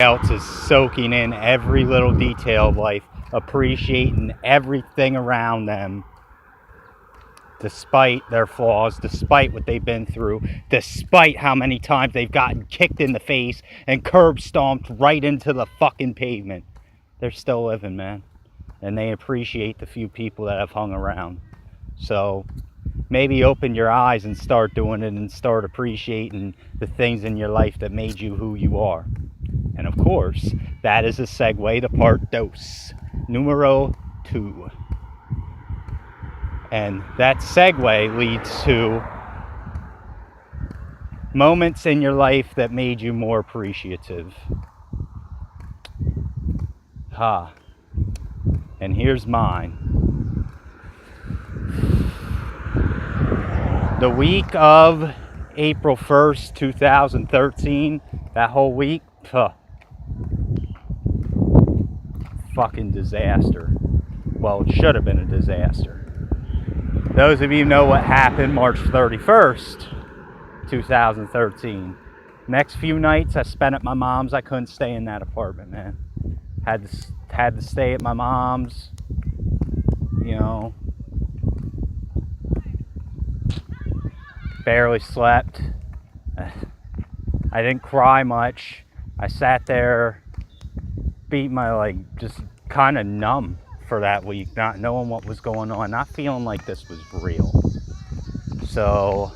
else is soaking in every little detail of life, appreciating everything around them, despite their flaws, despite what they've been through, despite how many times they've gotten kicked in the face and curb stomped right into the fucking pavement. They're still living, man. And they appreciate the few people that have hung around. So maybe open your eyes and start doing it and start appreciating the things in your life that made you who you are. And of course, that is a segue to part dos, numero 2. And that segue leads to moments in your life that made you more appreciative. And here's mine. The week of April 1st, 2013, that whole week, fucking disaster. Well, it should have been a disaster. Those of you know what happened March 31st, 2013. Next few nights I spent at my mom's. I couldn't stay in that apartment, man. Had to stay at my mom's, you know. Barely slept. I didn't cry much. I sat there, beat my, just kind of numb for that week, not knowing what was going on, not feeling like this was real. So,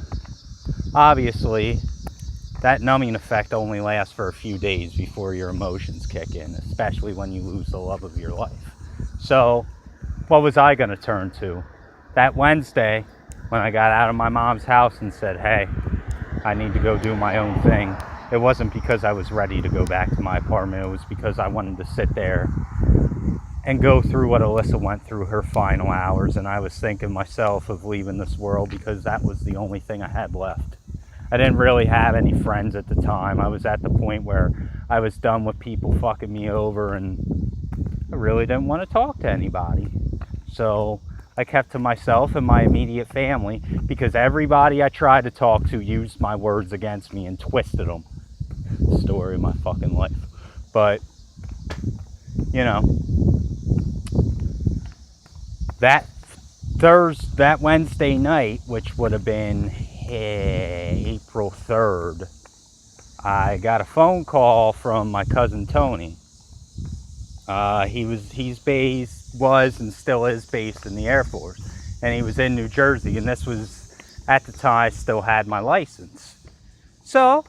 obviously, that numbing effect only lasts for a few days before your emotions kick in, especially when you lose the love of your life. So, what was I going to turn to? That Wednesday, when I got out of my mom's house and said, hey, I need to go do my own thing, it wasn't because I was ready to go back to my apartment. It was because I wanted to sit there and go through what Alyssa went through her final hours. And I was thinking myself of leaving this world because that was the only thing I had left. I didn't really have any friends at the time. I was at the point where I was done with people fucking me over and I really didn't want to talk to anybody. So I kept to myself and my immediate family because everybody I tried to talk to used my words against me and twisted them. Story of my fucking life. But, you know, that Wednesday night, which would have been April 3rd, I got a phone call from my cousin Tony. He's was and still is based in the Air Force, and he was in New Jersey, and this was at the time I still had my license. So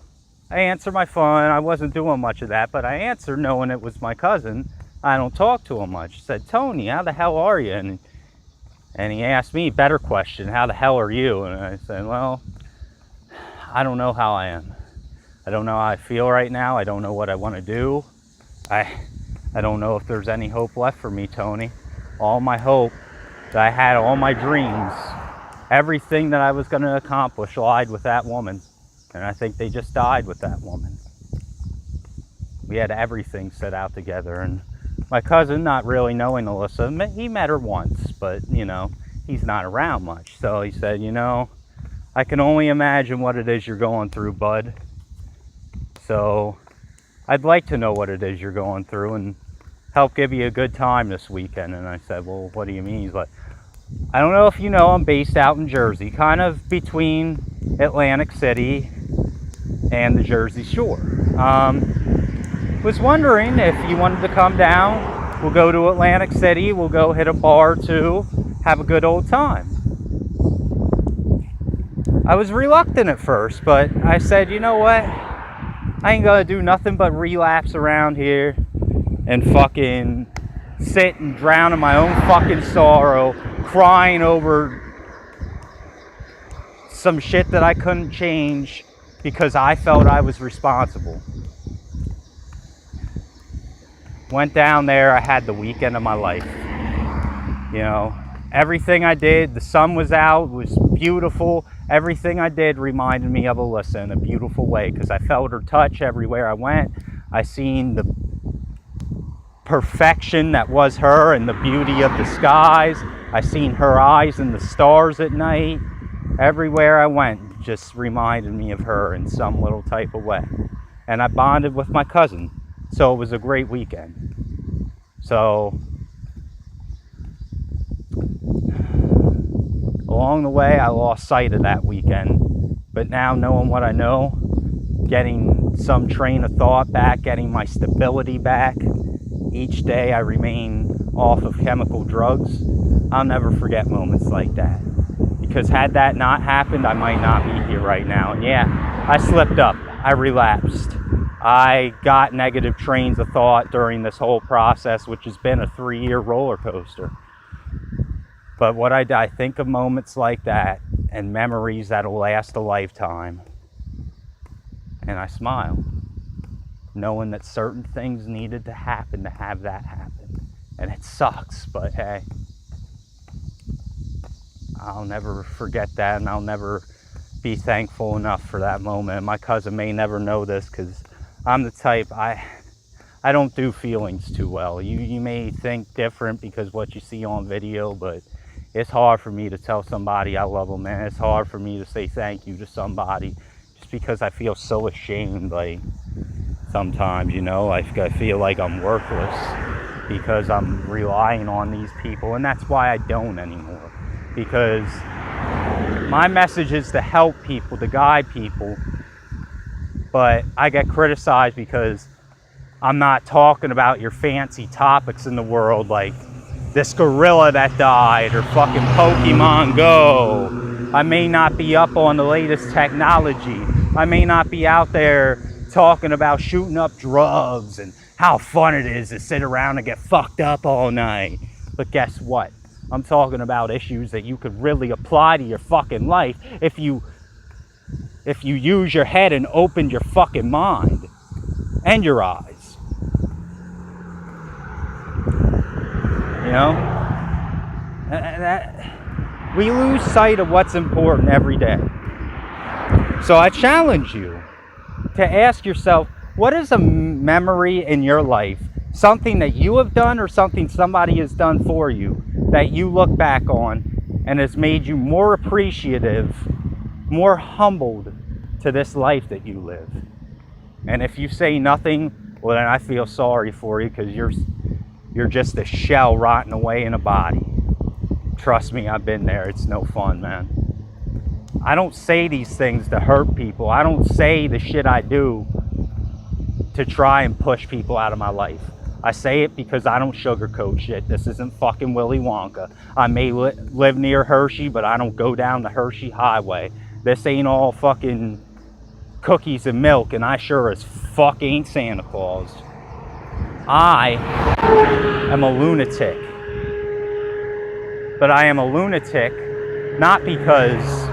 I answered my phone. I wasn't doing much of that, but I answered knowing it was my cousin. I don't talk to him much. I said, Tony, how the hell are you? And he asked me a better question, how the hell are you? And I said, well, I don't know how I am. I don't know how I feel right now. I don't know what I want to do. I don't know if there's any hope left for me, Tony. All my hope that I had, all my dreams, everything that I was going to accomplish lied with that woman. And I think they just died with that woman. We had everything set out together. And my cousin, not really knowing Alyssa, he met her once, but, you know, he's not around much. So he said, you know, I can only imagine what it is you're going through, bud. So I'd like to know what it is you're going through and help give you a good time this weekend. And I said, well, what do you mean? He's like, I don't know if you know, I'm based out in Jersey, kind of between Atlantic City and the Jersey Shore. Was wondering if you wanted to come down. We'll go to Atlantic City. We'll go hit a bar too, have a good old time. I was reluctant at first, but I said, you know what? I ain't gonna do nothing but relapse around here and fucking sit and drown in my own fucking sorrow, crying over some shit that I couldn't change because I felt I was responsible. Went down there, I had the weekend of my life. You know, everything I did, the sun was out, it was beautiful. Everything I did reminded me of Alyssa in a beautiful way because I felt her touch everywhere I went. I seen the perfection that was her and the beauty of the skies. I seen her eyes and the stars at night. Everywhere I went just reminded me of her in some little type of way. And I bonded with my cousin. So it was a great weekend. So along the way, I lost sight of that weekend. But now, knowing what I know, getting some train of thought back, getting my stability back, each day I remain off of chemical drugs, I'll never forget moments like that. Because had that not happened, I might not be here right now. And yeah, I slipped up. I relapsed. I got negative trains of thought during this whole process, which has been a 3-year roller coaster. But what I think of moments like that and memories that'll last a lifetime. And I smile, knowing that certain things needed to happen to have that happen. And it sucks, but hey, I'll never forget that, and I'll never be thankful enough for that moment. And my cousin may never know this because I'm the type, I don't do feelings too well. You may think different because what you see on video, but it's hard for me to tell somebody I love them, man. It's hard for me to say thank you to somebody just because I feel so ashamed. Like, sometimes, you know, I feel like I'm worthless because I'm relying on these people, and that's why I don't anymore. Because my message is to help people, to guide people, but I get criticized because I'm not talking about your fancy topics in the world like this gorilla that died or fucking Pokemon Go. I may not be up on the latest technology. I may not be out there talking about shooting up drugs and how fun it is to sit around and get fucked up all night. But guess what? I'm talking about issues that you could really apply to your fucking life if you use your head and open your fucking mind and your eyes. You know, we lose sight of what's important every day. So I challenge you to ask yourself, what is a memory in your life, something that you have done or something somebody has done for you, that you look back on and has made you more appreciative, more humbled to this life that you live? And if you say nothing, well, then I feel sorry for you, because you're just a shell rotting away in a body. Trust me, I've been there. It's no fun, man. I don't say these things to hurt people. I don't say the shit I do to try and push people out of my life. I say it because I don't sugarcoat shit. This isn't fucking Willy Wonka. I may live near Hershey, but I don't go down the Hershey Highway. This ain't all fucking cookies and milk, and I sure as fuck ain't Santa Claus. I am a lunatic. But I am a lunatic not because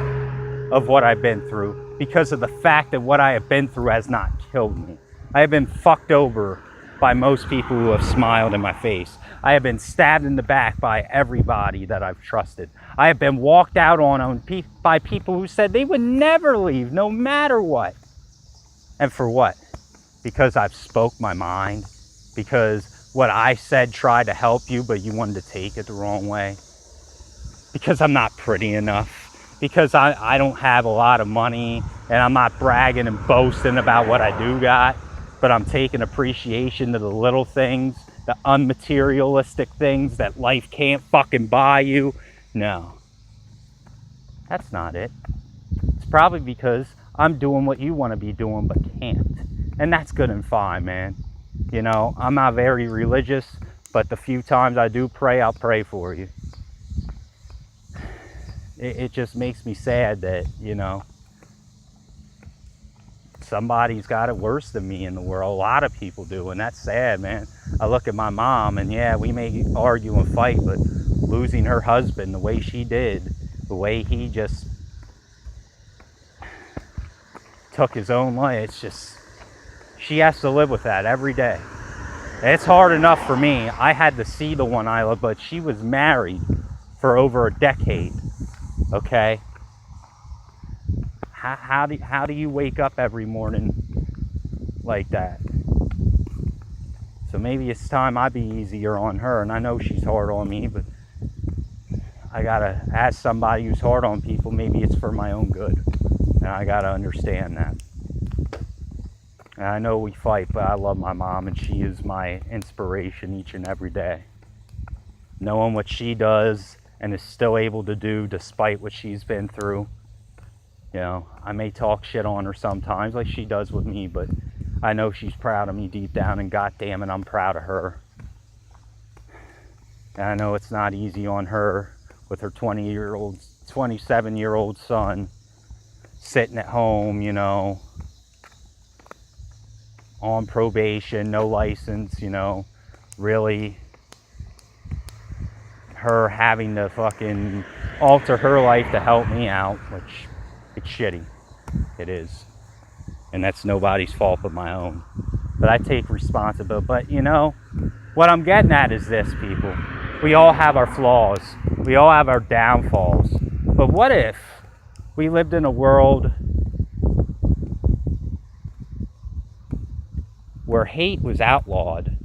of what I've been through, because of the fact that what I have been through has not killed me. I have been fucked over by most people who have smiled in my face. I have been stabbed in the back by everybody that I've trusted. I have been walked out on by people who said they would never leave, no matter what. And for what? Because I've spoke my mind? Because what I said tried to help you, but you wanted to take it the wrong way? Because I'm not pretty enough? Because I don't have a lot of money, and I'm not bragging and boasting about what I do got, but I'm taking appreciation to the little things, the unmaterialistic things that life can't fucking buy you? No. That's not it. It's probably because I'm doing what you want to be doing but can't. And that's good and fine, man. You know, I'm not very religious, but the few times I do pray, I'll pray for you. It just makes me sad that, you know, somebody's got it worse than me in the world. A lot of people do, and that's sad, man. I look at my mom, and yeah, we may argue and fight, but losing her husband the way she did, the way he just took his own life, it's just, she has to live with that every day. It's hard enough for me. I had to see the one I love, but she was married for over a decade. Okay? How do you wake up every morning like that? So maybe it's time I be easier on her. And I know she's hard on me, but I gotta ask somebody who's hard on people, maybe it's for my own good. And I gotta understand that. And I know we fight, but I love my mom, and she is my inspiration each and every day. Knowing what she does and is still able to do despite what she's been through. You know, I may talk shit on her sometimes like she does with me, but I know she's proud of me deep down, and goddamn it, I'm proud of her. And I know it's not easy on her with her 27-year-old son sitting at home, you know, on probation, no license, you know, really her having to fucking alter her life to help me out, which it's shitty. It is. And that's nobody's fault but my own. But I take responsibility. But you know, what I'm getting at is this, people. We all have our flaws. We all have our downfalls. But what if we lived in a world where hate was outlawed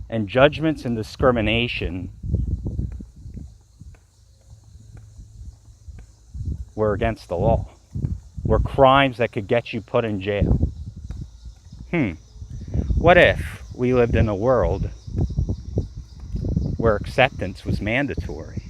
and judgments and discrimination were against the law? Were crimes that could get you put in jail? What if we lived in a world where acceptance was mandatory?